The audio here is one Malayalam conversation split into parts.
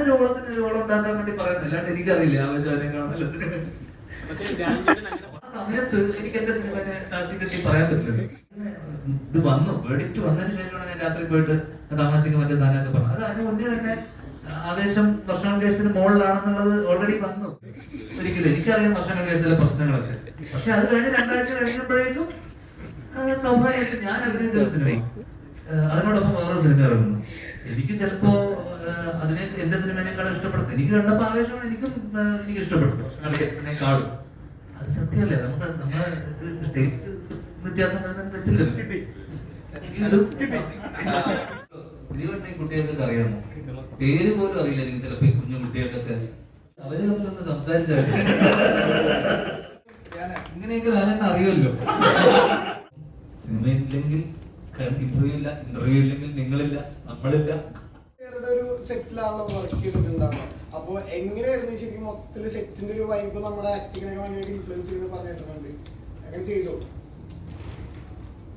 ഞാനൊരു ഓളം ഉണ്ടാക്കാൻ വേണ്ടി പറയുന്നത്, അല്ലാണ്ട് എനിക്കറിയില്ല ആവേശാനേക്കാൾ നല്ല സിനിമ. ആ സമയത്ത് എനിക്ക് എന്റെ സിനിമനെ താഴ്ത്തിക്കെട്ടി പറയാൻ പറ്റില്ല. ഇത് വന്നു വെടിറ്റ് വന്നതിന് ശേഷമാണ് ഞാൻ രാത്രി പോയിട്ട് തമാശക്ക് മറ്റേ സാധനമൊക്കെ പറഞ്ഞത്. അത് അതിന് മുന്നേ തന്നെ ആവേശം വർഷങ്ങളുടെ ശേഷത്തിന് മുകളിലാണെന്നുള്ളത് ഓൾറെഡി വന്നു. ഒരിക്കലും എനിക്കറിയാം വർഷങ്ങളുടെ ശേഷത്തിലെ പ്രശ്നങ്ങളൊക്കെ. പക്ഷെ അത് കഴിഞ്ഞ് 2 ആഴ്ച കഴിഞ്ഞപ്പോഴേക്കും സ്വാഭാവികമായിട്ട് ഞാൻ അഭിനയിച്ച സിനിമ അതിനോടൊപ്പം വേറൊരു സിനിമ ഇറങ്ങുന്നു. എനിക്ക് ചിലപ്പോ അതിനെ എന്റെ സിനിമേനേക്കാളും ഇഷ്ടപ്പെടും. എനിക്ക് കണ്ടപ്പോ ആവേശമാണ് എനിക്ക് ഇഷ്ടപ്പെട്ടു വർഷങ്ങളെക്കാളും. അത് സത്യമല്ലേ, നമുക്ക് നമ്മളെ ടേസ്റ്റ് വ്യത്യാസം തെറ്റില്ലല്ലോ. കുട്ടികൾക്കൊക്കെ അറിയാമോ? പേര് പോലും അറിയില്ല എനിക്ക് ചിലപ്പോ ഈ കുഞ്ഞു കുട്ടികൾക്കൊക്കെ. അവര് തമ്മിലൊന്ന് സംസാരിച്ചാൽ ഇങ്ങനെയൊക്കെ ഞാനെന്നെ അറിയുമല്ലോ. സിനിമ ഇല്ലെങ്കിൽ ഇന്റർവ്യൂ ഇല്ല, ഇന്റർവ്യൂ ഇല്ലെങ്കിൽ നിങ്ങളില്ല, നമ്മളില്ല. ഒരു സെറ്റിലാണല്ലോ വർക്ക് ചെയ്തിട്ടുണ്ടാവുക. അപ്പൊ എങ്ങനെയായിരുന്നു ശരിക്കും മൊത്തത്തില് സെറ്റിന്റെ ഒരു വൈബ് നമ്മുടെ ആക്ടിങ്ങിനെ ഭയങ്കരമായിട്ട് ഇൻഫ്ലുവൻസ് ചെയ്യുന്ന പറഞ്ഞിട്ടുണ്ട്. അങ്ങനെ ചെയ്തോ?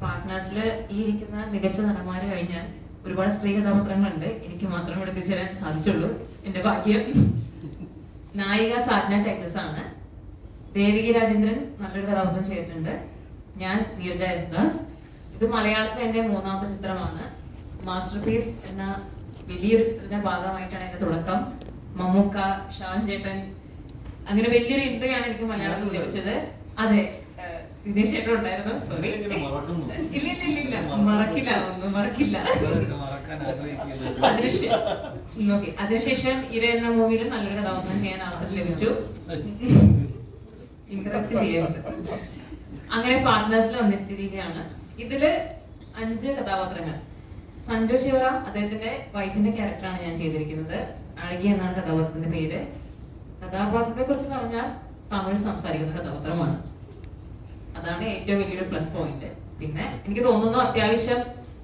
പാർട്ട്നേഴ്സിൽ ഈ ഇരിക്കുന്ന മികച്ച നടന്മാര് കഴിഞ്ഞാൽ ഒരുപാട് സ്ത്രീ കഥാപാത്രങ്ങളുണ്ട്. എനിക്ക് മാത്രം ഇവിടെ എത്തിച്ചേരാൻ സാധിച്ചുള്ളൂ. എന്റെ ഭാഗ്യം. നായിക സാധന ടൈറ്റസ് ആണ്. ദേവികി രാജേന്ദ്രൻ നല്ലൊരു കഥാപാത്രം ചെയ്തിട്ടുണ്ട്. ഞാൻ നീരജ എസ് ദാസ്. ഇത് മലയാളത്തിലെ എന്റെ 3ാമത്തെ ചിത്രമാണ്. മാസ്റ്റർ പീസ് എന്ന വലിയൊരു ചിത്രത്തിന്റെ ഭാഗമായിട്ടാണ് എന്റെ തുടക്കം. മമ്മൂക്ക, ഷാൻ ചേട്ടൻ, അങ്ങനെ വലിയൊരു ഇന്റർവ്യൂ ആണ് എനിക്ക് മലയാളത്തിൽ ലഭിച്ചത്. അതെ, ദിനേശ് ചേട്ടൻ ഉണ്ടായിരുന്നു. സോറി, ഇല്ല മറക്കില്ല, ഒന്നും മറക്കില്ല. അതിനുശേഷം ഇര എന്ന മൂവിയിലും നല്ലൊരു കഥാപാത്രം ചെയ്യാൻ അവസരം ലഭിച്ചു. ഇന്ററാക്ട് ചെയ്യുന്നത് അങ്ങനെ പാർട്ട്നേഴ്സിൽ വന്നിരിക്കുകയാണ്. ഇതില് 5 കഥാപാത്രങ്ങൾ. സഞ്ജു ശിവറാം അദ്ദേഹത്തിന്റെ വൈഫിന്റെ ക്യാരക്ടറാണ് ഞാൻ ചെയ്തിരിക്കുന്നത്. അഴകി എന്നാണ് കഥാപാത്രത്തിന്റെ പേര്. കഥാപാത്രത്തെ കുറിച്ച് പറഞ്ഞാൽ തമിഴ് സംസാരിക്കുന്ന കഥാപാത്രമാണ്. അതാണ് ഏറ്റവും വലിയൊരു പ്ലസ് പോയിന്റ്. പിന്നെ എനിക്ക് തോന്നുന്നു അത്യാവശ്യം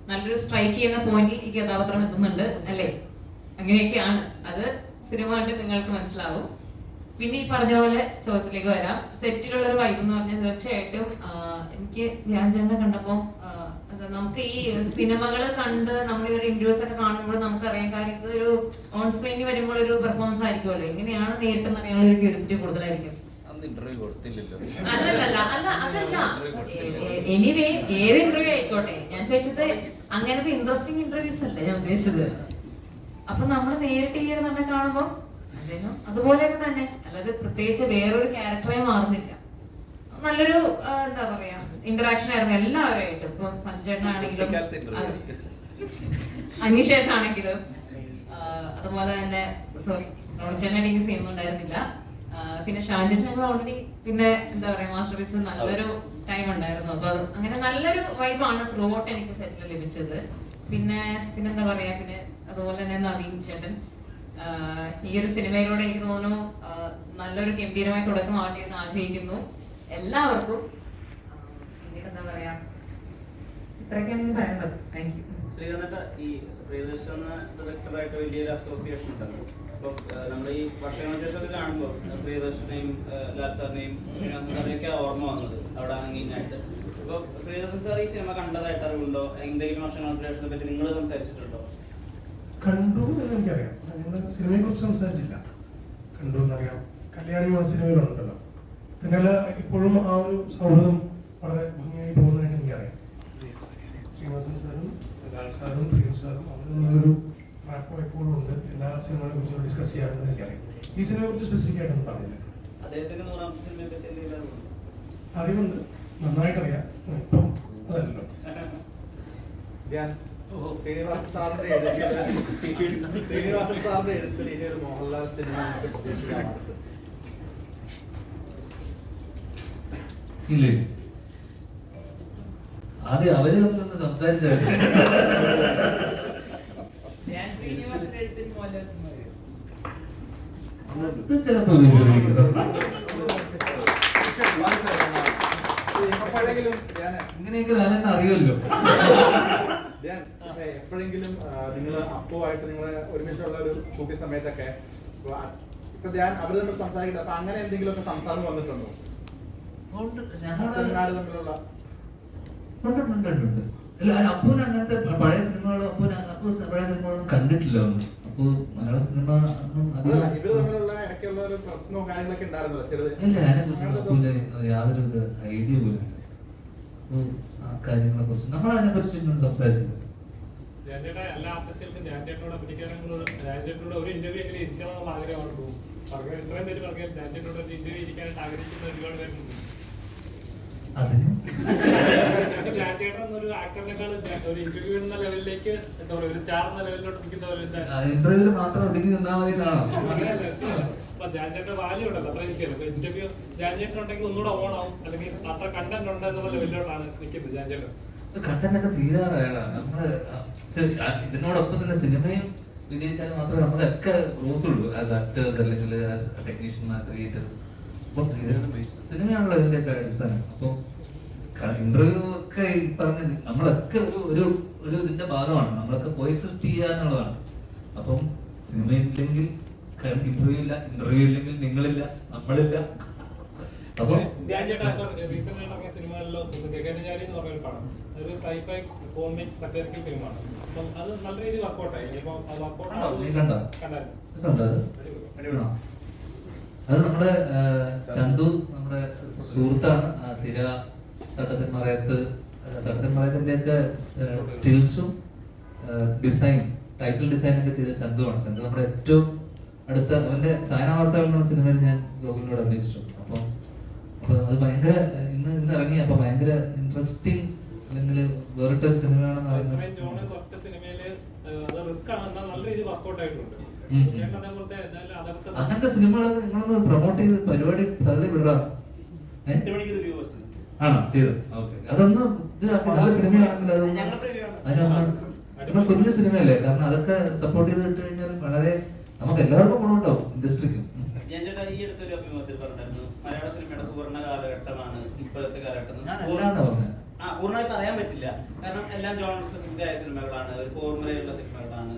നല്ലൊരു സ്ട്രൈക്ക് ചെയ്യുന്ന പോയിന്റിൽ ഈ കഥാപാത്രം എത്തുന്നുണ്ട് അല്ലേ? അങ്ങനെയൊക്കെയാണ്. അത് സിനിമ കണ്ട് നിങ്ങൾക്ക് മനസ്സിലാവും. പിന്നെ ഈ പറഞ്ഞ പോലെ ചോദ്യത്തിലേക്ക് വരാം. സെറ്റിലുള്ള ഒരു വൈബ് എന്ന് പറഞ്ഞാൽ തീർച്ചയായിട്ടും എനിക്ക് ധ്യാൻ ചേട്ടനെ കണ്ടപ്പോൾ നമുക്ക് ഈ സിനിമകൾ കണ്ട് നമ്മൾ ഒരു ഇന്റർവ്യൂസ് ഒക്കെ കാണുമ്പോൾ നമുക്കറിയാം കാര്യം ഇതൊരു ഓൺ സ്ക്രീനിൽ വരുമ്പോൾ ഒരു പെർഫോമൻസ് ആയിരിക്കുമല്ലോ. എങ്ങനെയാണ് നേരിട്ട് അറിയാനുള്ള ഒരു ക്യൂരിയോസിറ്റി കൂടുതലായിരിക്കും. അതല്ല എനിവേ ഏത് ഇന്റർവ്യൂ ആയിക്കോട്ടെ, ഞാൻ ചോദിച്ചത് അങ്ങനത്തെ ഇൻട്രസ്റ്റിംഗ് ഇന്റർവ്യൂസ് അല്ലേ ഞാൻ ഉദ്ദേശിച്ചത്. അപ്പൊ നമ്മൾ നേരിട്ട് ഈ തന്നെ കാണുമ്പോൾ അതുപോലെയൊക്കെ തന്നെ, അല്ലാതെ പ്രത്യേകിച്ച് വേറൊരു ക്യാരക്ടറായി മാറുന്നില്ല. നല്ലൊരു എന്താ പറയാ ഇന്ററാക്ഷൻ ആയിരുന്നു എല്ലാവരുമായിട്ട്. ഇപ്പം സഞ്ജയനാണെങ്കിലും അനീഷേട്ടനാണെങ്കിലും അതുപോലെ തന്നെ സോറി റോണിച്ചേട്ടൻ എനിക്ക് സീൻ ഉണ്ടായിരുന്നില്ല. പിന്നെ ഷാൻജേട്ടൻ ഞങ്ങൾ ഓൾറെഡി പിന്നെ എന്താ പറയാ മാസ്റ്റർ പീസിൽ നല്ലൊരു ടൈം ഉണ്ടായിരുന്നു. അപ്പൊ അങ്ങനെ നല്ലൊരു വൈബാണ് ത്രൂ ഔട്ട് എനിക്ക് സെറ്റിൽ ലഭിച്ചത്. പിന്നെന്താ പറയാ, പിന്നെ അതുപോലെ തന്നെ നവീൻ ചേട്ടൻ ഈ ഒരു സിനിമയിലൂടെ എനിക്ക് തോന്നുന്നു നല്ലൊരു ഗംഭീരമായ തുടക്കമാവട്ടെ എന്ന് ആഗ്രഹിക്കുന്നു എല്ലാവർക്കും. പിന്നീട് എന്താ പറയാ, ഇത്രയൊക്കെയാണ് എനിക്ക് പറയുന്നത്. Thank you. ഈ പ്രിയദർശൻ എന്ന ഡയറക്ടറായിട്ട് വലിയൊരു അസോസിയേഷൻ ഉണ്ടല്ലോ. അപ്പോൾ നമ്മൾ ഈ വർഷങ്ങൾക്ക് ശേഷം കാണുമ്പോൾ പ്രിയദർശനെയും ലാൽ സാറിനെയും ശ്രീനിവാസനെയൊക്കെ ഓർമ്മ വന്നത് അവിടെ അംഗീകായിട്ട്. അപ്പോൾ പ്രിയദർശൻ സാർ ഈ സിനിമ കണ്ടതായിട്ട് അറിവുണ്ടോ? എന്തെങ്കിലും വർഷങ്ങൾക്ക് ശേഷത്തെ പറ്റി നിങ്ങൾ സംസാരിച്ചിട്ടുണ്ടോ? കണ്ടു എന്ന് എനിക്കറിയാം. ഞങ്ങൾ സിനിമയെ കുറിച്ച് സംസാരിച്ചില്ല. കണ്ടു എന്നറിയാം. കല്യാണി സിനിമയിലുണ്ടല്ലോ. പിന്നെ ഇപ്പോഴും ആ ഒരു സൗഹൃദം വളരെ ഭംഗിയായി പോകുന്നതായിട്ട് എനിക്കറിയാം. ശ്രീനിവാസൻ സാറും ലാൽ സാറും പ്രിയൻ സാറും അവരുടെ റാപ്പോ എപ്പോഴും ഉണ്ട്. എല്ലാ സിനിമകളെ കുറിച്ച് ഡിസ്കസ് ചെയ്യാറുണ്ടെന്ന് എനിക്കറിയാം. ഈ സിനിമയെ കുറിച്ച് സ്പെസിഫിക് ആയിട്ടൊന്നും പറഞ്ഞില്ല. അറിവുണ്ട്, നന്നായിട്ടറിയാം. ഇപ്പം അതല്ലല്ലോ. ശ്രീനിവാസൻ സാറിന്റെ എഴുത്തിൽ ഇനി ഒരു മോഹൻലാൽ സിനിമ ഇല്ലേ? ആദ്യം അവര് തമ്മിലൊന്ന് സംസാരിച്ചാൽ ചിലപ്പോ ഇങ്ങനെയൊക്കെ ഞാനെന്നെ അറിയുമല്ലോ. എപ്പോഴെങ്കിലും നിങ്ങൾ അപ്പുവായിട്ട് നിങ്ങൾ ഒരുമിച്ചുള്ള ഒരു ഷൂട്ടിംഗ് സമയത്തൊക്കെ ഇപ്പൊ ഞാൻ അവര് തമ്മിൽ സംസാരിക്കുന്നത്, അപ്പൊ അങ്ങനെ എന്തെങ്കിലുമൊക്കെ സംസാരം വന്നിട്ടുണ്ടോ? തമ്മിലുള്ള അപ്പൂന് അങ്ങനത്തെ പഴയ സിനിമകളോ പഴയ സിനിമകളൊന്നും കണ്ടിട്ടില്ല. അപ്പോൾ മലയാള സിനിമ ഒന്നും അതല്ല, അധികം ഇവര് തമ്മിലുള്ള ഇടയ്ക്കുള്ള ഒരു പ്രശ്നവും കാര്യങ്ങളൊക്കെ ഉണ്ടായിരുന്നല്ലോ ചിലത്. ഇല്ല, അതിനെക്കുറിച്ച് യാതൊരു ഐഡിയ പോലും ഇല്ല. അപ്പോൾ ആ കാര്യങ്ങളെ കുറിച്ച് നമ്മൾ അതിനെക്കുറിച്ച് ഒന്നും സംസാരിച്ചില്ല. രാജേട്ടൻ എല്ലാ ആർട്ടിസ്റ്റുകൾക്കും രാജേട്ടനോട് രാജേട്ടനോട് ഒരു ഇന്റർവ്യൂ എങ്ങനെ ഇരിക്കണം എന്നുള്ള ആഗ്രഹമാണ് തോന്നുന്നു. ഇത്രയും പേര് പറഞ്ഞാൽ രാജേട്ടനോട് ഒരു ഇന്റർവ്യൂ ഇരിക്കാനായിട്ട് ആഗ്രഹിക്കുന്ന ഒരുപാട് പേരുണ്ട്. അതിന് രാജേട്ടൻ എന്നൊരു ആക്ടറിനേക്കാൾ ഒരു ഇന്റർവ്യൂ എന്ന ലെവലിലേക്ക് എന്താ പറയുക, ഒരു സ്റ്റാർ എന്ന ലെവലിലോട്ട് നിൽക്കുന്ന പോലെ ഇന്റർവ്യൂവിൽ മാത്രം ഒതുങ്ങി നിന്നാൽ മതി എന്നാണോ? അപ്പൊ രാജേട്ടന്റെ വാല്യൂ ഉണ്ടല്ലോ, അത്ര ഇരിക്കല്ലോ. ഇന്റർവ്യൂ രാജേട്ടൻ ഉണ്ടെങ്കിൽ ഒന്നുകൂടെ ഓണാവും, അല്ലെങ്കിൽ അത്ര കണ്ടന്റ് ഉണ്ട് എന്നുള്ള ലെവലിലോട്ടാണ് നിൽക്കുന്നത് രാജേട്ടൻ. കണ്ടന്റൊക്കെ തീരാറായാണ്. നമ്മള് ഇതിനോടൊപ്പം തന്നെ സിനിമയും വിജയിച്ചാൽ മാത്രമേ നമുക്കൊക്കെ ഗ്രോത്ത് ഉള്ളൂ ആസ് ആക്ടേഴ്സ് അല്ലെങ്കിൽ ആസ് ടെക്നീഷ്യന്മാർ, ക്രിയേറ്റേഴ്സ്. അപ്പം സിനിമയാണല്ലോ ഇതിന്റെ അടിസ്ഥാനം. അപ്പോൾ ഇന്റർവ്യൂ ഒക്കെ ഈ പറഞ്ഞ നമ്മളൊക്കെ ഒരു ഒരു ഇതിന്റെ ഭാഗമാണ്. നമ്മളൊക്കെ കോഎക്സിസ്റ്റ് ചെയ്യാന്നുള്ളതാണ്. അപ്പം സിനിമയില്ലെങ്കിൽ ഇന്റർവ്യൂ ഇല്ല, ഇന്റർവ്യൂ ഇല്ലെങ്കിൽ നിങ്ങളില്ല, നമ്മളില്ല. അപ്പൊ രാജേട്ടൻ റീസെന്റ് ഇറങ്ങിയ സിനിമകളിലോ ഗഗനചാരി എന്ന് പറഞ്ഞൊരു പടം, ഒരു സൈഫൈ കോമിക് സറ്ററിക്കൽ ഫിലിമാണ്. അപ്പം അത് നല്ല രീതിയിൽ വർക്കൗട്ടായി. ഇനിയിപ്പം അത് കണ്ടായിരുന്നു. അത് നമ്മുടെ ചന്തു, നമ്മുടെ സുഹൃത്താണ്. തിര, തട്ടത്തിന്മറയത്തിന്റെ ഒക്കെ സ്റ്റിൽസും ഡിസൈൻ, ടൈറ്റിൽ ഡിസൈൻ ഒക്കെ ചെയ്ത ചന്തുവാണ്. ചന്തു നമ്മുടെ ഏറ്റവും അടുത്ത, അവന്റെ സായനാവാർത്തകൾ എന്ന സിനിമയിൽ ഞാൻ ഗോകുലിനോട് അഭിനയിച്ചിട്ടുണ്ട്. അപ്പൊ അത് ഭയങ്കര ഇന്ന് ഇറങ്ങി. അപ്പൊ ഭയങ്കര ഇൻട്രസ്റ്റിംഗ് അല്ലെങ്കിൽ വേറിട്ടൊരു സിനിമയാണെന്ന് പറയുന്നത്. അങ്ങനത്തെ സിനിമകളൊക്കെ നിങ്ങളൊന്ന് പ്രൊമോട്ട് ചെയ്ത് പരിപാടി തള്ളി വിടാം. ആണോ ചെയ്തു? ഓക്കെ, അതൊന്ന് ഇതാക്കി നല്ല സിനിമയാണെങ്കിൽ അതിനൊന്ന് കുഞ്ഞു സിനിമയല്ലേ, കാരണം അതൊക്കെ സപ്പോർട്ട് ചെയ്ത് വിട്ട് കഴിഞ്ഞാൽ വളരെ നമുക്ക് എല്ലാവർക്കും ഗുണമുണ്ടാവും, ഇൻഡസ്ട്രിക്കും. ഈ അടുത്തൊരു അഭിമുഖത്തിൽ പറഞ്ഞിരുന്നു മലയാള സിനിമയുടെ സുവർണ്ണ കാലഘട്ടമാണ് ഇപ്പോഴത്തെ കാലഘട്ടം. പൂർണ്ണമായി പറയാൻ പറ്റില്ല, കാരണം എല്ലാം ജോണർ സ്പെസിഫിക് ആയ സിനിമകളാണ്, ഒരു ഫോർമുലയുള്ള സിനിമകളാണ്.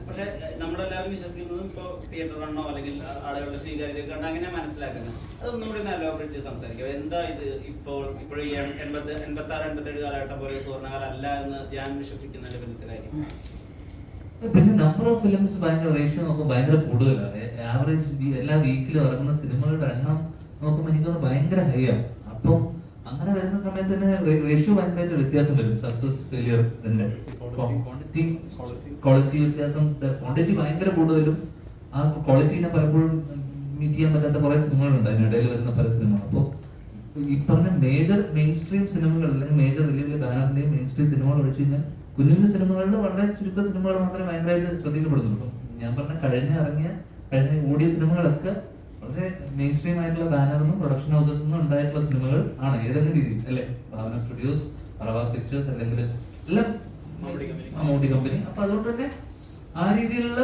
പക്ഷെ നമ്മളെല്ലാവരും വിശ്വസിക്കുന്നതും ഇപ്പോൾ തിയേറ്റർ റണ്ണോ അല്ലെങ്കിൽ ആളുകളുടെ സ്വീകാര്യത കണ്ട് അങ്ങനെ മനസ്സിലാക്കുന്നത്. അതൊന്നും കൂടി നല്ല ഓപ്പറേറ്റ് ചെയ്ത് സംസാരിക്കുക. എന്താ ഇത് ഇപ്പോഴും ഈ 86-87 കാലഘട്ടം പോലെ സുവർണ്ണകാലം അല്ല എന്ന് ഞാൻ വിശ്വസിക്കുന്നതിന്റെ പിന്നത്തെ കാര്യം. പിന്നെ നമ്പർ ഓഫ് ഫിലിംസ് ഭയങ്കര റേഷ്യോ നോക്കുമ്പോൾ ഭയങ്കര കൂടുതലാണ്. ആവറേജ് എല്ലാ വീക്കിലും ഇറങ്ങുന്ന സിനിമകളുടെ എണ്ണം നോക്കുമ്പോൾ എനിക്കൊന്ന് ഭയങ്കര ഹൈ ആണ്. അപ്പം അങ്ങനെ വരുന്ന സമയത്ത് തന്നെ റേഷ്യോ ഭയങ്കരമായിട്ട് വ്യത്യാസം വരും. സക്സസ് ഫെയിലിയർ ഇതിന്റെ ക്വാളിറ്റി വ്യത്യാസം, ക്വാണ്ടിറ്റി ഭയങ്കര കൂടുതലും ആ ക്വാളിറ്റീനെ പലപ്പോഴും മീറ്റ് ചെയ്യാൻ പറ്റാത്ത കുറെ സിനിമകളുണ്ട് അതിനിടയിൽ വരുന്ന പല സിനിമകൾ. അപ്പോൾ ഈ പറഞ്ഞ മേജർ മെയിൻ സ്ട്രീം സിനിമകൾ അല്ലെങ്കിൽ മേജർ വലിയ വലിയ ബാനറിന്റെയും മെയിൻ സ്ട്രീം സിനിമകൾ ഒഴിച്ചു കഴിഞ്ഞാൽ കുഞ്ഞു സിനിമകളിൽ വളരെ ചുരുക്ക സിനിമകൾ മാത്രമേ ഭയങ്കരമായിട്ട് ശ്രദ്ധിക്കപ്പെടുന്നുള്ളൂ. അപ്പം ഞാൻ പറഞ്ഞ കഴിഞ്ഞ ഓടിയ സിനിമകളൊക്കെ വളരെ മെയിൻ സ്ട്രീം ആയിട്ടുള്ള ബാനറിന്നും പ്രൊഡക്ഷൻ ഹൗസസ് നിന്നും ഉണ്ടായിട്ടുള്ള സിനിമകൾ ആണ് ഏതെങ്കിലും രീതിയിൽ, അല്ലെ? ഭാവന സ്റ്റുഡിയോസ്, പറവ പിക്ചേഴ്സ്, അല്ലെങ്കിൽ എല്ലാം മമ്മൂട്ടി കമ്പനി. അപ്പൊ അതുകൊണ്ട് തന്നെ ആ രീതിയിലുള്ള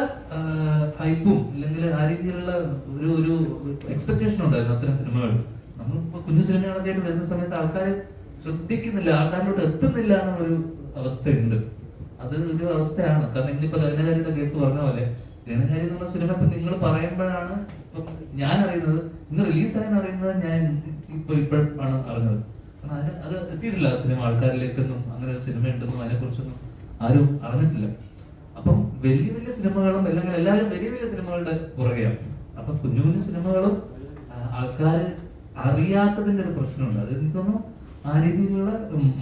ഹൈപ്പും അല്ലെങ്കിൽ ആ രീതിയിലുള്ള ഒരു എക്സ്പെക്ടേഷൻ ഉണ്ടായിരുന്നു അത്തരം സിനിമകൾ. നമ്മളിപ്പോ കുഞ്ഞു സിനിമകളൊക്കെ ആയിട്ട് വരുന്ന സമയത്ത് ആൾക്കാർ ശ്രദ്ധിക്കുന്നില്ല, ആൾക്കാരിലോട്ട് എത്തുന്നില്ല എന്നുള്ളൊരു അവസ്ഥയുണ്ട്. അത് ഒരു അവസ്ഥയാണ്. കാരണം ഇന്നിപ്പോ ഗഗനചാരിയുടെ കേസ് പറഞ്ഞ പോലെ ഗഗനചാരി എന്നുള്ള സിനിമ ഇപ്പൊ നിങ്ങൾ പറയുമ്പോഴാണ് ഇപ്പം ഞാൻ അറിയുന്നത്, ഇന്ന് റിലീസായെന്ന് അറിയുന്നത് ഞാൻ ഇപ്പോഴാണ് അറിഞ്ഞത്. കാരണം അത് എത്തിയിട്ടില്ല ആ സിനിമ ആൾക്കാരിലേക്കൊന്നും. അങ്ങനെ ഒരു സിനിമ ഉണ്ടെന്നും അതിനെക്കുറിച്ചൊന്നും ആരും അറിഞ്ഞിട്ടില്ല. അപ്പം വലിയ വലിയ സിനിമകളും അല്ലെങ്കിൽ എല്ലാവരും വലിയ വലിയ സിനിമകളുടെ പുറകെയാണ്. അപ്പൊ കുഞ്ഞു കുഞ്ഞു സിനിമകളും ആൾക്കാർ അറിയാത്തതിന്റെ ഒരു പ്രശ്നമുണ്ട്. അത് എനിക്കൊന്നും ആ രീതിയിലുള്ള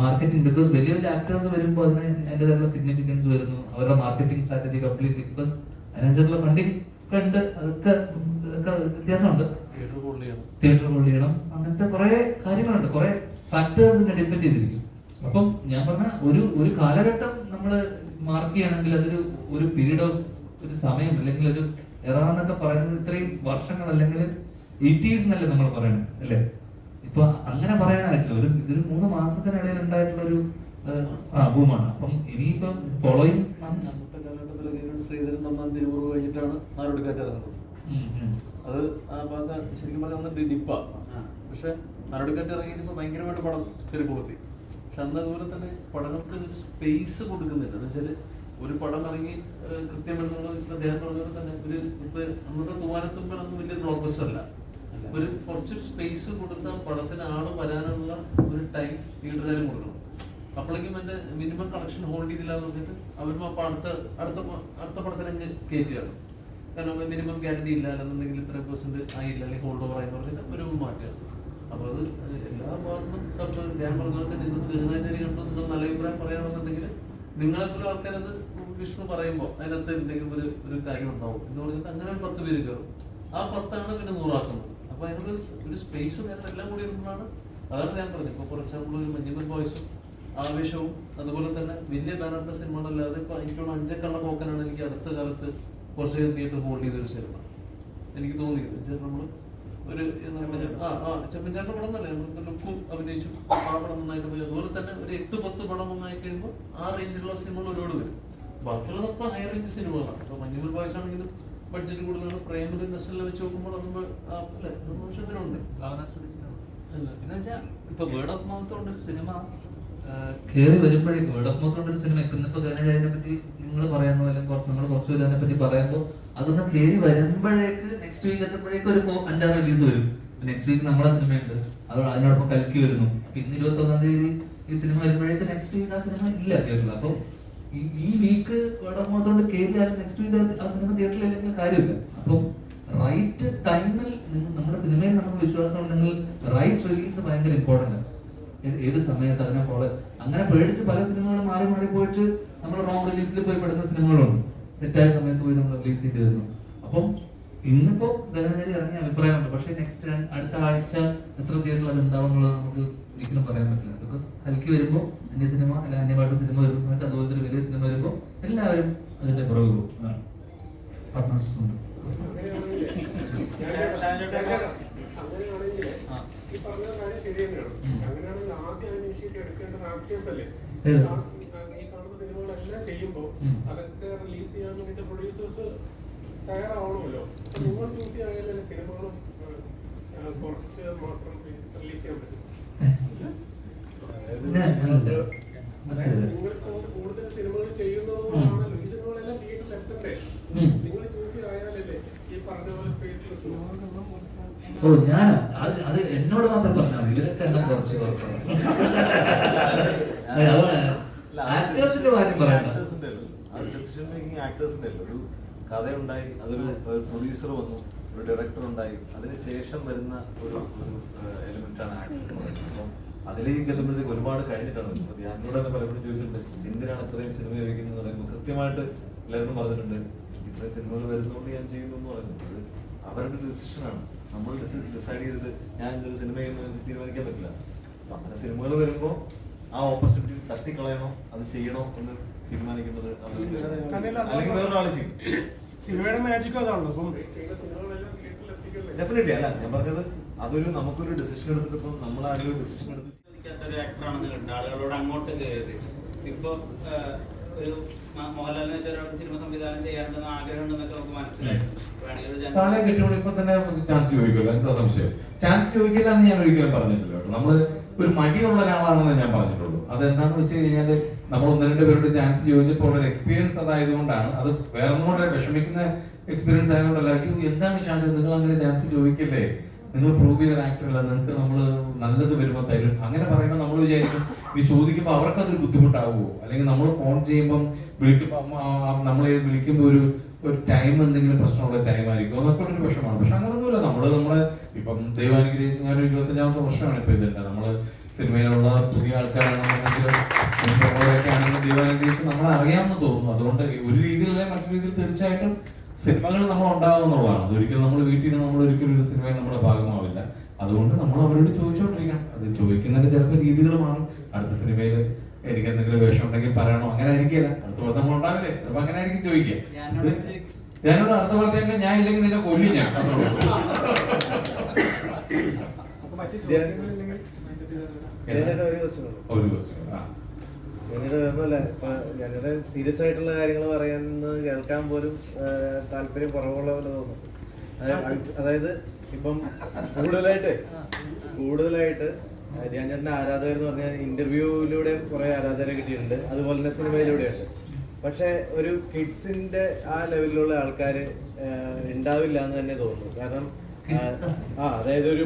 മാർക്കറ്റിംഗ്, ബിക്കോസ് വലിയ വലിയ ആക്ടേഴ്സ് വരുമ്പോൾ അതിന് അതിൻ്റെതായിട്ടുള്ള സിഗ്നിഫിക്കൻസ് വരുന്നു. അവരുടെ മാർക്കറ്റിംഗ് സ്ട്രാറ്റജി കംപ്ലീറ്റ്ലി, ബിക്കോസ് അതിനനുസരിച്ചുള്ള ഫണ്ടിങ് ഒക്കെ ഉണ്ട്. അതൊക്കെ വ്യത്യാസമുണ്ട്. തിയേറ്റർ ഹോൾഡ് ചെയ്യണം, അങ്ങനത്തെ കുറെ കാര്യങ്ങളുണ്ട്, കുറെ ഫാക്ടേഴ്സിനെ ഡിപ്പെൻഡ് ചെയ്തിരിക്കും. അപ്പം ഞാൻ പറഞ്ഞ ഒരു കാലഘട്ടം നമ്മൾ മാർക്ക് ചെയ്യണമെങ്കിൽ അതൊരു പീരീഡ് ഓഫ് ഒരു സമയം അല്ലെങ്കിൽ ഒരു എറ എന്നൊക്കെ പറയുന്നത് ഇത്രയും വർഷങ്ങൾ അല്ലെങ്കിൽ 80s എന്നല്ലേ നമ്മൾ പറയണത്, അല്ലേ? ഇപ്പൊ അങ്ങനെ പറയാനായിട്ടില്ല. ഇതൊരു 3 മാസത്തിനിടയിൽ ഉണ്ടായിട്ടുള്ള ഒരു ബൂമാണ്. അപ്പം ഇനിയിപ്പം ഫോളോയിങ് മന്ത്സ് ശ്രീധരൻ നന്നാൻ തിരുമുറു കഴിഞ്ഞിട്ടാണ് നാടോടിക്കാറ്റ് ഇറങ്ങുന്നത്. അത് ആ ഭാഗത്ത് ശരിക്കും പറഞ്ഞാൽ ഡിപ്പാ. പക്ഷെ നാടോടിക്കാറ്റ് ഇറങ്ങിയപ്പോൾ ഭയങ്കരമായിട്ട് പടം തിരക്കുകൊളുത്തി. പക്ഷെ അന്ന് അതുപോലെ തന്നെ പടങ്ങൾക്ക് ഒരു സ്പേസ് കൊടുക്കുന്നില്ല. എന്ന് വെച്ചാൽ ഒരു പടം ഇറങ്ങി കൃത്യമെന്നുള്ള അദ്ദേഹം പറഞ്ഞതുപോലെ തന്നെ ഇപ്പൊ അന്നത്തെ തൂവാനത്തുമ്പലൊന്നും വലിയ ബ്ലോക്ക് ബസ്റ്റർ അല്ല. കുറച്ചൊരു സ്പേസ് കൊടുത്താൽ പടത്തിന് ആള് വരാനുള്ള ഒരു ടൈം തിയേറ്ററുകാരും കൊടുക്കണം. അപ്പോഴേക്കും എന്റെ മിനിമം കളക്ഷൻ ഹോൾഡ് ചെയ്തില്ല എന്ന് പറഞ്ഞിട്ട് അവരും അപ്പൊ അടുത്ത പടത്തിനെ കയറ്റിയാണ്. കാരണം മിനിമം ഗ്യാരണ്ടി ഇല്ല, അല്ലെന്നുണ്ടെങ്കിൽ ഇത്ര % ആയില്ല, അല്ലെങ്കിൽ ഹോൾഡ് ഓവർ ആയി പറഞ്ഞിട്ട് ഒരു മാറ്റമാണ്. അപ്പൊ അത് എല്ലാ ഭാഗത്തും ഞാൻ പറഞ്ഞ പോലെ തന്നെ ഇന്ന് ഗഹനാചാരി കണ്ടു നിങ്ങൾ നല്ല അഭിപ്രായം പറയുകയാണെന്നുണ്ടെങ്കിൽ നിങ്ങളെപ്പോലും ആൾക്കാരത് വിഷ്ണു പറയുമ്പോൾ അതിനകത്ത് എന്തെങ്കിലും ഒരു കാര്യം ഉണ്ടാവും എന്ന് പറഞ്ഞിട്ട് അങ്ങനെ ഒരു 10 പേര് കയറും. ആ 10 പിന്നെ 100 ആക്കുന്നത്. അപ്പൊ അതിനൊരു ഒരു സ്പേസും എല്ലാം കൂടി ഇരുന്നതാണ്. അതാണ് ഞാൻ പറഞ്ഞത്. ഇപ്പൊ ഫോർ എക്സാമ്പിൾ ഒരു മഞ്ഞുമൽ ബോയ്സും ആവേശവും അതുപോലെ തന്നെ വലിയ ബാനറിന്റെ സിനിമകളല്ലാതെ ഇപ്പൊ എനിക്കുള്ള 5 കള്ള പോക്കനാണ് എനിക്ക് അടുത്ത കാലത്ത് കുറച്ച് തിയേറ്റർ ഹോൾഡ് ചെയ്തൊരു സിനിമ എനിക്ക് തോന്നിയത്. നമ്മള് ഒരു ചെമ്മഞ്ചാണ്ട പടം തന്നെ നമുക്ക് ലുക്കും അഭിനയിച്ചു ആ പടം നന്നായിട്ട് പോയി. അതുപോലെ തന്നെ ഒരു 8-10 പടം നന്നായി കഴിയുമ്പോൾ ആ റേഞ്ചിലുള്ള സിനിമകൾ ഒരുപാട് വരും. ബാക്കിയുള്ളതൊക്കെ ഹൈ റേഞ്ച് സിനിമകളാണ്. ഇപ്പൊ മഞ്ഞുമൽ ബോയ്സ് ആണെങ്കിലും ബഡ്ജറ്റ് കൂടുതലാണ്. പ്രേമിൽ നെസ്റ്റിൽ വെച്ച് നോക്കുമ്പോൾ അതൊന്നും അല്ലേ വർഷത്തിനുണ്ട്. എന്ന് വെച്ചാൽ ഇപ്പൊ വേർഡ് ഓഫ് മൗത്ത് കൊണ്ടൊരു സിനിമ കയറി വരുമ്പോഴേക്കും വേർഡ് ഓഫ് മൗത്ത് കൊണ്ടൊരു സിനിമ ഇന്നിപ്പോ ഗാനചാരിനെ പറ്റി നിങ്ങൾ പറയുന്നു, അല്ലെങ്കിൽ നമ്മൾ കുറച്ച് പേര് അതിനെ പറ്റി പറയുമ്പോൾ അതൊന്ന് കയറി വരുമ്പോഴേക്ക് നെക്സ്റ്റ് വീക്ക് എത്തുമ്പോഴേക്കും ഒരു 5-6 റിലീസ് വരും. നെക്സ്റ്റ് വീക്ക് നമ്മുടെ സിനിമയുണ്ട്, അത് അതിനോടൊപ്പം കൽക്കി വരുന്നു. ഇന്ന് 21-ാം തീയതി ഈ സിനിമ വരുമ്പോഴേക്ക് നെക്സ്റ്റ് വീക്ക് ആ സിനിമ ഇല്ല തിയേറ്ററിൽ. അപ്പം ഈ വീക്ക് വേർഡ് ഓഫ് മൗത്ത് കൊണ്ട് കയറിയാലും നെക്സ്റ്റ് വീക്ക് ആ സിനിമ തിയേറ്ററിൽ ഇല്ലെങ്കിൽ കാര്യമില്ല. അപ്പം റൈറ്റ് ടൈമിൽ നമ്മുടെ സിനിമയിൽ നമുക്ക് വിശ്വാസം ഉണ്ടെങ്കിൽ റൈറ്റ് റിലീസ് ഭയങ്കര ഇമ്പോർട്ടന്റ്. ഏത് സമയത്ത് അതിനെ ഫോളോ അങ്ങനെ പേടിച്ച് പല സിനിമകളും മാറി മാറി പോയിട്ട് നമ്മൾ റോങ് റിലീസിൽ പോയി പെടുന്ന സിനിമകളുണ്ട്. തെറ്റായ സമയത്ത് പോയി നമ്മൾ റിലീസ് ചെയ്ത് വരുന്നു. അപ്പം ഇന്നിപ്പോ ഗഗനചാരി ഇറങ്ങിയ അഭിപ്രായമുണ്ട്. പക്ഷേ നെക്സ്റ്റ് അടുത്ത ആഴ്ച എത്ര തിയേറ്ററിൽ അത് ഉണ്ടാവും എന്നുള്ളത് നമുക്ക് ഒരിക്കലും പറയാൻ പറ്റില്ല. ബിക്കോസ് കൽക്കി വരുമ്പോൾ അന്യ സിനിമ അല്ലെങ്കിൽ അന്യഭാഷ സിനിമ വരുന്ന സമയത്ത് അതുപോലത്തെ ഒരു വലിയ സിനിമ വരുമ്പോൾ എല്ലാവരും അതിന്റെ പുറകെ പോകും. പാർട്ട്നേഴ്സ് ഉണ്ട്. അതൊക്കെ റിലീസ് ചെയ്യാൻ വേണ്ടിട്ട് പ്രൊഡ്യൂസേഴ്സ് തയ്യാറാവണമല്ലോ. നിങ്ങൾ ചൂസ് ചെയ്യാൻ സിനിമകളും കുറച്ച് മാത്രം റിലീസ് ചെയ്യാൻ പറ്റും. നിങ്ങൾ കൂടുതൽ സിനിമകൾ ചെയ്യുന്നതുകൊണ്ടാണല്ലോ ഈ സിനിമകളെല്ലാം തിയേറ്ററിൽ എത്തണ്ടേ. നിങ്ങൾ ചൂസ് ചെയ്യാനല്ലേ ഈ പറഞ്ഞ പോലെ സ്പേസിൽ ഞാൻ അത് എന്നോട് മാത്രം പറഞ്ഞാൽ ഇവരൊക്കെ എണ്ണം കുറച്ച് ആക്ടേഴ്സിന്റെ കാര്യം പറയണ്ട. ഡിസിഷൻ മേക്കിംഗ് ആക്ടേഴ്സിന്റെ ഒരു കഥയുണ്ടായി, അതൊരു പ്രൊഡ്യൂസർ വന്നു, ഒരു ഡയറക്ടർ ഉണ്ടായി, അതിനുശേഷം വരുന്ന ഒരു എലിമെന്റ് ആണ് ആക്ടർ. അപ്പം അതിലേക്ക് എത്തുമ്പോഴത്തേക്ക് ഒരുപാട് കഴിഞ്ഞിട്ടാണ്. എന്നോട് തന്നെ പലപ്പോഴും ചോദിച്ചിട്ടുണ്ട് എന്തിനാണ് ഇത്രയും സിനിമ ചോദിക്കുന്നത് പറയുമ്പോൾ കൃത്യമായിട്ട് എല്ലാവരും പറഞ്ഞിട്ടുണ്ട് ഇത്രയും സിനിമകൾ വരുന്നതുകൊണ്ട് ഞാൻ ചെയ്യുന്നു എന്ന് പറയുന്നത്. അത് അവരുടെ ഡിസിഷനാണ്. നമ്മൾ ഡിസൈഡ് ചെയ്തത് ഞാൻ ഇതൊരു സിനിമ ചെയ്യുന്നു തീരുമാനിക്കാൻ പറ്റില്ല. അങ്ങനെ സിനിമകൾ വരുമ്പോൾ ആ ഓപ്പർച്യൂണിറ്റി തട്ടിക്കളയണോ അത് ചെയ്യണോ എന്ന് തീരുമാനിക്കുന്നത് അല്ലെങ്കിൽ വേറൊരാള് ചെയ്യും. സിനിമയുടെ മാജിക് അതാണല്ലോ. ഡെഫിനറ്റ്ലി അല്ല ഞാൻ പറഞ്ഞത് അതൊരു നമുക്കൊരു ഡിസിഷൻ എടുത്തിട്ട് നമ്മൾ ആ ഒരു ഡിസിഷൻ എടുത്ത് ആക്ടറാണെന്ന് കണ്ട ആളുകളോട് അങ്ങോട്ട് കയറി ഇപ്പൊ ഒരു മോഹൻലാലിനെ വെച്ച ഒരാൾക്ക് സിനിമ സംവിധാനം ചെയ്യാനുള്ള ആഗ്രഹം ഉണ്ടെന്നൊക്കെ നമുക്ക് മനസ്സിലായി. താനെ കിട്ടുമ്പോൾ ഇപ്പൊ തന്നെ ചാൻസ് ചോദിക്കുമല്ലോ, എന്താ സംശയം? ചാൻസ് ചോദിക്കില്ല എന്ന് ഞാൻ ഒരിക്കലും പറഞ്ഞിട്ടില്ല കേട്ടോ. നമ്മള് ഒരു മടിയുള്ള ഒരാളാണെന്ന് ഞാൻ പറഞ്ഞിട്ടുള്ളൂ. അതെന്താന്ന് വെച്ച് കഴിഞ്ഞാല് നമ്മൾ 1-2 പേരുടെ ചാൻസ് ചോദിച്ചപ്പോൾ ഉള്ള എക്സ്പീരിയൻസ് അതായതുകൊണ്ടാണ്. അത് വേറെ ഒന്നുകൊണ്ട് വിഷമിക്കുന്ന എക്സ്പീരിയൻസ് ആയതുകൊണ്ടല്ല. എന്താണ് ഷാജു നിങ്ങൾ അങ്ങനെ ചാൻസ് ചോദിക്കില്ലേ, നിങ്ങൾ പ്രൂവ് ചെയ്ത ആക്ടറല്ല, നിങ്ങൾക്ക് നമ്മൾ നല്ലത് വരുമ്പോൾ തരും അങ്ങനെ പറയുമ്പോൾ നമ്മൾ വിചാരിക്കും ഈ ചോദിക്കുമ്പോൾ അവർക്കതൊരു ബുദ്ധിമുട്ടാവുമോ, അല്ലെങ്കിൽ നമ്മൾ ഫോൺ ചെയ്യുമ്പം വിളിക്കുമ്പോൾ നമ്മളെ വിളിക്കുമ്പോൾ ഒരു ടൈം എന്തെങ്കിലും പ്രശ്നമുള്ള ടൈം ആയിരിക്കും, അതൊക്കെ ഒരു വിഷമാണ്. പക്ഷെ അങ്ങനൊന്നുമില്ല. നമ്മളെ ഇപ്പം ദൈവാനുഗ്രഹിച്ച് ഞാൻ 25-ാമത്തെ വർഷമാണ് ഇപ്പൊ ഇതില്ല. നമ്മള് സിനിമയിലുള്ള പുതിയ ആൾക്കാരാണെന്നുണ്ടെങ്കിലും ആണെങ്കിലും ദൈവാനുഗ്രഹിച്ച് നമ്മളെ അറിയാമെന്ന് തോന്നുന്നു. അതുകൊണ്ട് ഒരു രീതിയിലല്ലേ മറ്റു രീതിയിൽ തീർച്ചയായിട്ടും സിനിമകൾ നമ്മൾ ഉണ്ടാകും എന്നുള്ളതാണ്. അതൊരിക്കലും നമ്മൾ വീട്ടിൽ നമ്മൾ ഒരിക്കലും ഒരു സിനിമയിൽ നമ്മുടെ ഭാഗമാവില്ല. അതുകൊണ്ട് നമ്മൾ അവരോട് ചോദിച്ചോണ്ടിരിക്കണം. അത് ചോദിക്കുന്നതിന്റെ ചിലപ്പോൾ രീതികൾ മാറും. അടുത്ത സിനിമയിൽ എനിക്ക് എന്തെങ്കിലും വേഷം ഉണ്ടെങ്കിൽ പറയണോ, അങ്ങനെ ആയിരിക്കില്ല. അടുത്ത പോലെ നമ്മൾ ഉണ്ടാവില്ലേ, ചിലപ്പോൾ അങ്ങനെ ആയിരിക്കും ചോദിക്കുക. ഞാനോട് അടുത്ത പോലെ തന്നെ ഞാൻ ഇല്ലെങ്കിൽ നിന്നെ കൊല്ലും ഞാൻ. ഒരു ക്വസ്റ്റ്യൻ ഞങ്ങളുടെ സീരിയസ് ആയിട്ടുള്ള കാര്യങ്ങൾ പറയുന്നത് കേൾക്കാൻ പോലും താല്പര്യം കുറവുള്ള പോലെ തോന്നുന്നു. അതായത് ഇപ്പം കൂടുതലായിട്ട് ധ്യാൻചേട്ടൻ്റെ ആരാധകർ എന്ന് പറഞ്ഞാൽ ഇന്റർവ്യൂവിലൂടെ കുറെ ആരാധകരെ കിട്ടിയിട്ടുണ്ട്, അതുപോലെ തന്നെ സിനിമയിലൂടെയുണ്ട്. പക്ഷെ ഒരു കിഡ്സിന്റെ ആ ലെവലിലുള്ള ആൾക്കാർ ഉണ്ടാവില്ല എന്ന് തന്നെ തോന്നുന്നു. കാരണം അതായത് ഒരു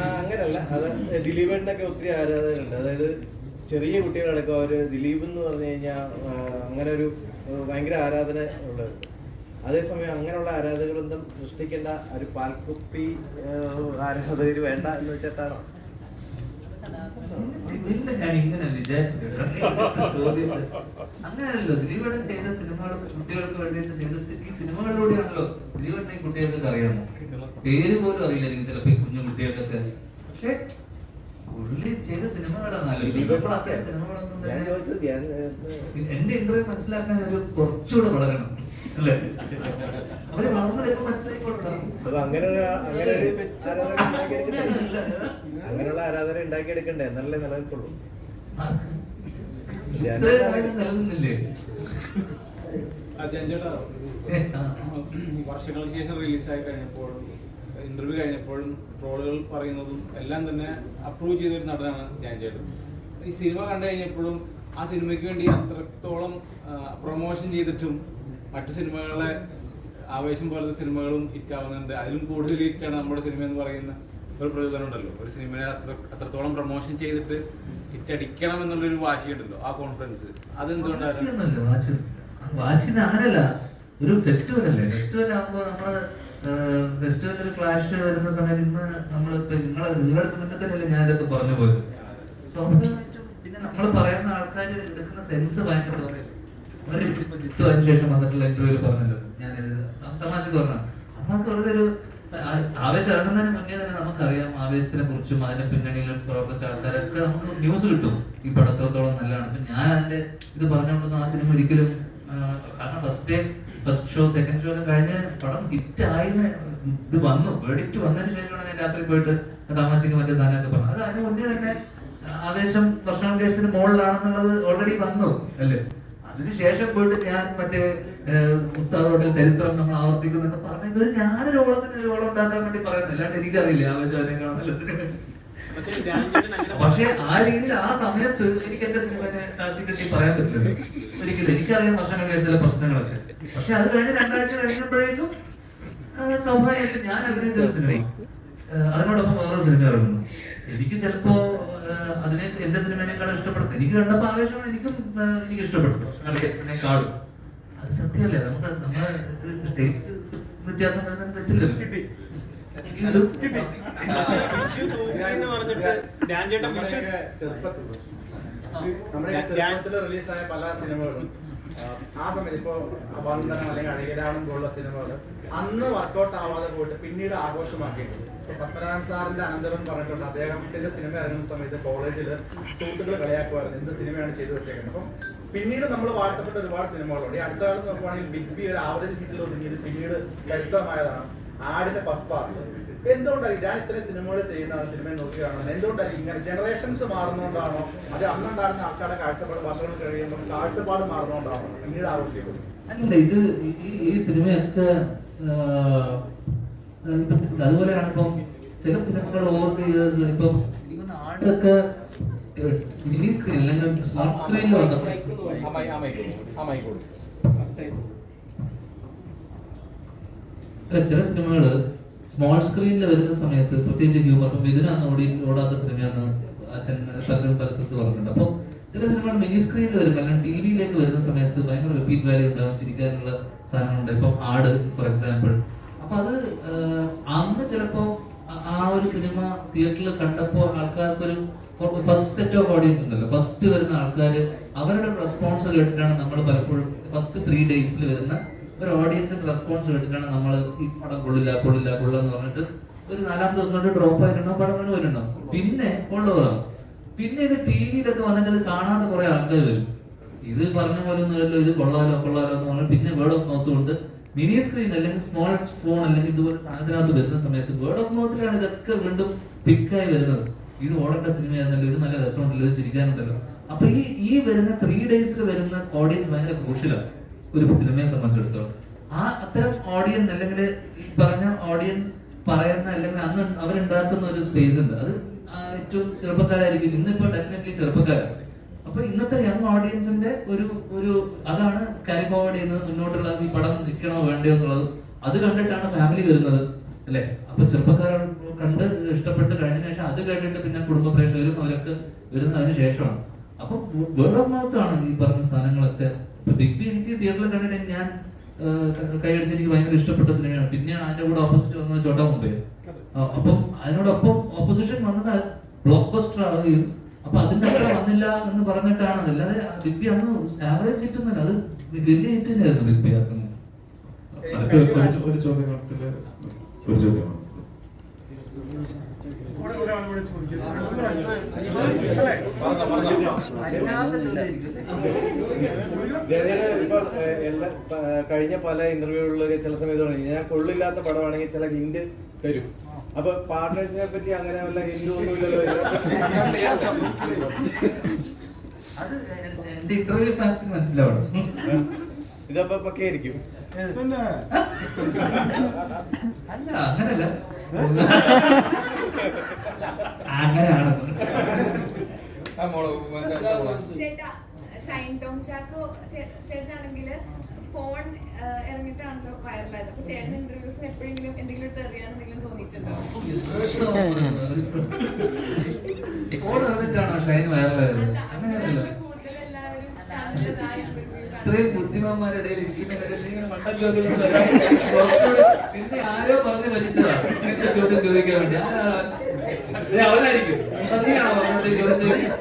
അങ്ങനല്ല, അത് ദിലീപേട്ടനൊക്കെ ഒത്തിരി ആരാധകരുണ്ട്. അതായത് ചെറിയ കുട്ടികളടക്കം അവർ ദിലീപ് എന്ന് പറഞ്ഞു കഴിഞ്ഞാൽ അങ്ങനെ ഒരു ഭയങ്കര ആരാധന ഉള്ളവരുണ്ട്. അതേസമയം അങ്ങനെയുള്ള ആരാധകരൊന്നും സൃഷ്ടിക്കേണ്ട ഒരു പാൽക്കുപ്പി ആരാധകർ വേണ്ട എന്ന് വെച്ചിട്ടാണോ? ഇല്ല, ഞാൻ ഇങ്ങനെ വിചാരിച്ചിട്ടുണ്ട്. ചോദ്യം അങ്ങനെയല്ലോ. ദിലീപേട്ടൻ ചെയ്ത സിനിമകളും കുട്ടികൾക്ക് വേണ്ടിയിട്ട് ചെയ്ത ഈ സിനിമകളിലൂടെയാണല്ലോ ദിലീപേട്ടനെ കുട്ടികൾക്കൊക്കെ അറിയാമോ? പേര് പോലും അറിയില്ലായിരിക്കും ചിലപ്പോ ഈ കുഞ്ഞു കുട്ടികൾക്കൊക്കെ. പക്ഷെ പുള്ളി ചെയ്ത സിനിമകളാണ് ആലോചിക്കുന്നത്. സിനിമകളൊന്നും എന്റെ ഇന്റർവ്യൂ മനസ്സിലാക്കാൻ ഒരു കുറച്ചുകൂടെ വളരണം അല്ലേ? അവര് വളർന്നു വരുമ്പോ മനസ്സിലാക്കിക്കൊള്ളണം. അങ്ങനെയുള്ള ആരാധന ഉണ്ടാക്കിയെടുക്കണ്ടേ എന്നല്ലേ നിലനിൽക്കുള്ളൂ. നിലനിന്നില്ലേ? വർഷങ്ങൾക്ക് ശേഷം റിലീസായി കഴിഞ്ഞപ്പോഴും ഇന്റർവ്യൂ കഴിഞ്ഞപ്പോഴും ട്രോളുകൾ പറയുന്നതും എല്ലാം തന്നെ അപ്രൂവ് ചെയ്തൊരു നടനാണ് ധ്യാൻ ചേട്ടൻ. ഈ സിനിമ കണ്ടു കഴിഞ്ഞപ്പോഴും ആ സിനിമയ്ക്ക് വേണ്ടി അത്രത്തോളം പ്രൊമോഷൻ ചെയ്തിട്ടും മറ്റു സിനിമകളെ ആവേശം പോലത്തെ സിനിമകളും ഹിറ്റാവുന്നുണ്ട്. അതിലും കൂടുതൽ ഹിറ്റാണ് നമ്മുടെ സിനിമ എന്ന് പറയുന്ന ഒരു പ്രചോദനം ഉണ്ടല്ലോ. ഒരു സിനിമയെ അത്രത്തോളം പ്രൊമോഷൻ ചെയ്തിട്ട് ഹിറ്റ് അടിക്കണം എന്നുള്ളൊരു വാശിയുണ്ടല്ലോ, ആ കോൺഫിഡൻസ്. അതെന്തുകൊണ്ടാണ്? വാശി അങ്ങനെയല്ല, ഒരു ഫെസ്റ്റിവൽ അല്ലേ. ഫെസ്റ്റിവൽ ആകുമ്പോ നമ്മള് ഫെസ്റ്റിവൽ ഒരു ക്ലാഷ് വരുന്ന സമയത്ത് ഇന്ന് നമ്മളിപ്പോ നിങ്ങളുടെ മുന്നിൽ തന്നെയല്ലേ ഞാൻ ഇതൊക്കെ പറഞ്ഞു പോയത്. സ്വാഭാവികമായിട്ടും പിന്നെ നമ്മൾ പറയുന്ന ആൾക്കാർ എടുക്കുന്ന സെൻസ് ഭയങ്കര ജിത്തു അതിന് ശേഷം വന്നിട്ടുള്ള ഇന്റർവ്യൂല് പറഞ്ഞല്ലോ, ഞാൻ തമാശക്ക് പറഞ്ഞു. നമുക്ക് വെറുതെ ഒരു ആവേശം ഇറങ്ങുന്നതിന് മുന്നേ തന്നെ നമുക്കറിയാം ആവേശത്തിനെ കുറിച്ചും അതിന്റെ പിന്നണിയിലും പ്രവർത്തിച്ച ആൾക്കാരൊക്കെ നമുക്ക് ന്യൂസ് കിട്ടും ഈ പടം എത്രത്തോളം നല്ലതാണ്. ഇപ്പൊ ഞാൻ അതിന്റെ ഇത് പറഞ്ഞുകൊണ്ടൊന്നും ആ സിനിമ ഒരിക്കലും കാരണം ഫസ്റ്റ് ഷോ സെക്കൻഡ് ഷോ ഒക്കെ കഴിഞ്ഞ് പടം ഹിറ്റ് ആയിന്ന് ഇത് വന്നു വേർഡിക്റ്റ് വന്നതിന് ശേഷമാണ് ഞാൻ രാത്രി പോയിട്ട് തമാശക്ക് മറ്റേ സാധനമൊക്കെ പറഞ്ഞു. അത് അതിന് മുന്നേ തന്നെ ആവേശം വർഷാവേശത്തിന് മുകളിലാണെന്നുള്ളത് ഓൾറെഡി വന്നു അല്ലേ. അതിനുശേഷം പോയിട്ട് ഞാൻ മറ്റേ ഉസ്താദ് ഹോട്ടൽ ചരിത്രം നമ്മൾ ആവർത്തിക്കുന്നൊക്കെ പറഞ്ഞ ഇതൊരു ഞാനൊരു ഓളത്തിന് ഒരു ഓളം ഉണ്ടാക്കാൻ വേണ്ടി പറയുന്നത്, അല്ലാണ്ട് എനിക്കറിയില്ല ആവേശം അതിനേക്കാളും നല്ല സിനിമ. പക്ഷെ ആ രീതിയിൽ ആ സമയത്ത് എനിക്ക് എന്റെ സിനിമനെ താഴ്ത്തിക്കെട്ടി പറയാൻ പറ്റില്ല ഒരിക്കലും. എനിക്കറിയാം വർഷങ്ങൾക്ക് ശേഷത്തിലെ പ്രശ്നങ്ങളൊക്കെ. പക്ഷെ അത് കഴിഞ്ഞ് 2 ആഴ്ച കഴിയുമ്പോഴേക്കും സ്വാഭാവികമായിട്ട് ഞാൻ അഭിനയിച്ച സിനിമ അതിനോടൊപ്പം വേറൊരു സിനിമ ഇറങ്ങുന്നു. എനിക്ക് ചിലപ്പോ അതിനെ എന്റെ സിനിമേനേക്കാളും ഇഷ്ടപ്പെടും. എനിക്ക് കണ്ടപ്പോ ആവേശമാണ് എനിക്ക് ഇഷ്ടപ്പെട്ടു വർഷങ്ങളെക്കാളും. അത് സത്യമല്ലേ, നമുക്ക് നമ്മുടെ ടേസ്റ്റ് വ്യത്യാസം വരുന്നതിന് തെറ്റില്ലല്ലോ. ചെറുപ്പത്തിൽ റിലീസായ പല സിനിമകളും ആ സമയത്ത് ഇപ്പൊ വന്ദന അല്ലെങ്കിൽ അഴകിരാണം പോലുള്ള സിനിമകൾ അന്ന് വർക്കൗട്ട് ആവാതെ പോയിട്ട് പിന്നീട് ആഘോഷമാക്കിയിട്ടുണ്ട്. ഇപ്പൊ പത്മനാഭൻ സാറിന്റെ അനന്തരം പറഞ്ഞിട്ടുണ്ട്, അദ്ദേഹത്തിന്റെ സിനിമ ഇറങ്ങുന്ന സമയത്ത് കോളേജിൽ സുഹൃത്തുക്കൾ കളിയാക്കുമായിരുന്നു എന്ത് സിനിമയാണ് ചെയ്തു വെച്ചേക്കുന്നത്. അപ്പം പിന്നീട് നമ്മൾ വാഴ്ത്തപ്പെട്ട ഒരുപാട് സിനിമകളുണ്ട്. ഈ അടുത്ത കാലത്ത് നോക്കുവാണെങ്കിൽ ബിഗ് ബി ഒരു ആവറേജ് ഹിറ്റിൽ ഒതുങ്ങിയത് പിന്നീട് ചരിത്രമായതാണ് ആടിന്റെ ഫസ്റ്റ് പാർട്ട്. എന്തുകൊണ്ടായിരിക്കും ഞാൻ ഇത്രയും സിനിമകൾ ചെയ്യുന്നതാണ്, സിനിമയെ നോക്കുകയാണോ, എന്തുകൊണ്ടായിരിക്കും ഇങ്ങനെ ജനറേഷൻസ് മാറുന്നതുകൊണ്ടാണോ, അത് അന്നുണ്ടായിരുന്ന ആൾക്കാരുടെ കാഴ്ചപ്പാട് വർഷങ്ങൾ കഴിയുമ്പോൾ കാഴ്ചപ്പാട് മാറുന്നതുകൊണ്ടാണോ പിന്നീട് ആഘോഷിക്കുന്നത്? അല്ല, ഇത് ഈ സിനിമയൊക്കെ അതുപോലെയാണ്. ഇപ്പം ചില സിനിമകൾ ഓവർ ദി ഇയേഴ്സ് ഇപ്പം ആടൊക്കെ മിനി സ്ക്രീൻ അല്ലെങ്കിൽ സ്മാൾ സ്ക്രീനിൽ വന്നപ്പോൾ ചില സിനിമകള് സ്മോൾ സ്ക്രീനിൽ വരുന്ന സമയത്ത് പ്രത്യേകിച്ച് ഹ്യൂമർ, ഇപ്പം ഇതിനന്ന് ഓടാത്ത സിനിമയാണ് അച്ഛൻ പലരും പല സ്ഥലത്ത് പറഞ്ഞിട്ടുണ്ട്. അപ്പം ചില സിനിമകൾ മിനി സ്ക്രീനിൽ വരും അല്ലെങ്കിൽ ടി വിയിലേക്ക് വരുന്ന സമയത്ത് ഭയങ്കര റിപ്പീറ്റ് വാല്യൂ ഉണ്ടാവും, ചിരിക്കാനുള്ള സാധനങ്ങളുണ്ട്. ഇപ്പം ആട് ഫോർ എക്സാമ്പിൾ. അപ്പൊ അത് അന്ന് ചിലപ്പോ ആ ഒരു സിനിമ തിയേറ്ററിൽ കണ്ടപ്പോൾ ആൾക്കാർക്കൊരു ഫസ്റ്റ് സെറ്റ് ഓഫ് ഓഡിയൻസ് ഉണ്ടല്ലോ, ഫസ്റ്റ് വരുന്ന ആൾക്കാർ അവരുടെ റെസ്പോൺസ് കേട്ടിട്ടാണ് നമ്മൾ പലപ്പോഴും ഫസ്റ്റ് 3 days വരുന്ന ഒരു ഓഡിയൻസിന്റെ റെസ്പോൺസ് കേട്ടിട്ടാണ് നമ്മൾ ഈ പടം കൊള്ളില്ല എന്ന് പറഞ്ഞിട്ട് ഒരു 4ാം ദിവസം കൊണ്ട് ഡ്രോപ്പ് ആയിട്ടുണ്ടാവും, പടം കൊണ്ട് വരുന്നുണ്ടാവും, പിന്നെ കൊള്ളുകയാണ്. പിന്നെ ഇത് ടി വിയിലൊക്കെ വന്നിട്ട് ഇത് കാണാതെ കുറെ ആൾക്കാർ വരും. ഇത് പറഞ്ഞ പോലെ ഒന്നുമല്ലോ, ഇത് കൊള്ളാലോ എന്ന് പറഞ്ഞാൽ പിന്നെ വേർഡ് ഓഫ് മൗത്ത് കൊണ്ട് മിനി സ്ക്രീൻ അല്ലെങ്കിൽ സ്മോൾ ഫോൺ അല്ലെങ്കിൽ ഇതുപോലെ സാധനത്തിനകത്ത് വരുന്ന സമയത്ത് വേർഡ് ഓഫ് മൗത്തിലാണ് ഇതൊക്കെ വീണ്ടും പിക്കായി വരുന്നത്. ഇത് ഓടേണ്ട സിനിമയായിരുന്നല്ലോ, ഇത് നല്ല രസമുണ്ടല്ലോ, ഇത് ചിരിക്കാനുണ്ടല്ലോ. അപ്പൊ ഈ വരുന്ന 3 days വരുന്ന ഓഡിയൻസ് ഭയങ്കര ക്രൂഷ്യലാണ് ഒരു സിനിമയെ സംബന്ധിച്ചിടത്തോളം. ആ അത്തരം ഓഡിയൻസ് അല്ലെങ്കിൽ ഈ പറഞ്ഞ ഓഡിയൻസ് പറയുന്ന അല്ലെങ്കിൽ അന്ന് അവരുണ്ടാക്കുന്ന ഒരു സ്പേസ് ഉണ്ട്, അത് ഏറ്റവും ചെറുപ്പക്കാരായിരിക്കും. ഇന്നിപ്പോ ഡെഫിനറ്റ്ലി ചെറുപ്പക്കാരാണ്. അപ്പൊ ഇന്നത്തെ യങ് ഓഡിയൻസിന്റെ ഒരു അതാണ് ക്യാരി ഫോർവേഡ് ചെയ്യുന്നത് മുന്നോട്ടുള്ള ഈ പടം നിൽക്കണോ വേണ്ടയോ എന്നുള്ളത്. അത് കണ്ടിട്ടാണ് ഫാമിലി വരുന്നത് അല്ലെ. അപ്പൊ ചെറുപ്പക്കാർ കണ്ട് ഇഷ്ടപ്പെട്ട് കഴിഞ്ഞ ശേഷം അത് കേട്ടിട്ട് പിന്നെ കുടുംബ പ്രേക്ഷകരും അവരൊക്കെ വരുന്നത് അതിന് ശേഷമാണ്. അപ്പൊ വേർഡ് ഓഫ് മൗത്ത് ആണ് ഈ പറഞ്ഞ സാധനങ്ങളൊക്കെ. ഇപ്പൊ ബിഗ് ബി എനിക്ക് തിയേറ്ററിൽ കണ്ടിട്ട് ഞാൻ കൈയടിച്ച് എനിക്ക് ഭയങ്കര ഇഷ്ടപ്പെട്ട സിനിമയാണ്. പിന്നെയാണ് അതിന്റെ കൂടെ ഓപ്പോസിറ്റ് വന്നത് ചോട്ടാ മുംബൈ. അപ്പം അതിനോടൊപ്പം ഓപ്പോസിഷൻ വന്നത് ബ്ലോക്ക് ബസ്റ്റർ ആവുകയും അപ്പൊ അതിന്റെ അത്ര വന്നില്ല എന്ന് പറഞ്ഞിട്ടാണ്. അതല്ലാതെ ബിഗ് ബി അന്ന് ആവറേജ് ഹിറ്റൊന്നുമില്ല, അത് വലിയ ഹിറ്റ് തന്നെയായിരുന്നു ബിഗ് ബി ആ സമയത്ത്. ഒരു ചോദ്യത്തില് ഒരു ചോദ്യമാണ്. കഴിഞ്ഞ പല ഇന്റർവ്യൂകളിലൊക്കെ ചില സമയത്ത് പറഞ്ഞു ഞാൻ കൊള്ളില്ലാത്ത പടമാണെങ്കിൽ ചില ഹിന്റ് തരും. അപ്പൊ പാർട്ട്നേഴ്സിനെ പറ്റി അങ്ങനെ വല്ല ഹിന്റ് ഒന്നുമില്ലല്ലോ. അത് എന്റെ ഇന്റർവ്യൂ ഫാൻസിന് മനസ്സിലാവണം. ഇതപ്പോ പക്കെ ആയിരിക്കും. അല്ല അങ്ങനല്ല, അങ്ങനെയാണ്. ചേട്ടാ ഷൈൻ ടോം ചാക്കോ ചേട്ടനാണെങ്കിൽ ഫോൺ ഇറങ്ങിയിട്ടാണല്ലോ വൈറലായത്. അപ്പൊ ചേട്ടൻ ഇന്റർവ്യൂസിന് എപ്പോഴെങ്കിലും എന്തെങ്കിലും തെറിയാൻ എന്തെങ്കിലും തോന്നിയിട്ടുണ്ടോ? ഫോൺ ഇറങ്ങിട്ടാണോ ഷൈൻ വൈറലായത്? അങ്ങനെയല്ലോ. ഇത്രയും ബുദ്ധിമാന്മാരുടെ ഇടയിൽ പിന്നെ ആരോ പറഞ്ഞ് പറ്റിച്ചതാ ഇങ്ങനത്തെ ചോദ്യം ചോദിക്കാൻ വേണ്ടി. അവനായിരിക്കും നീയാണോ പറഞ്ഞത് ചോദ്യം ചോദിക്കും?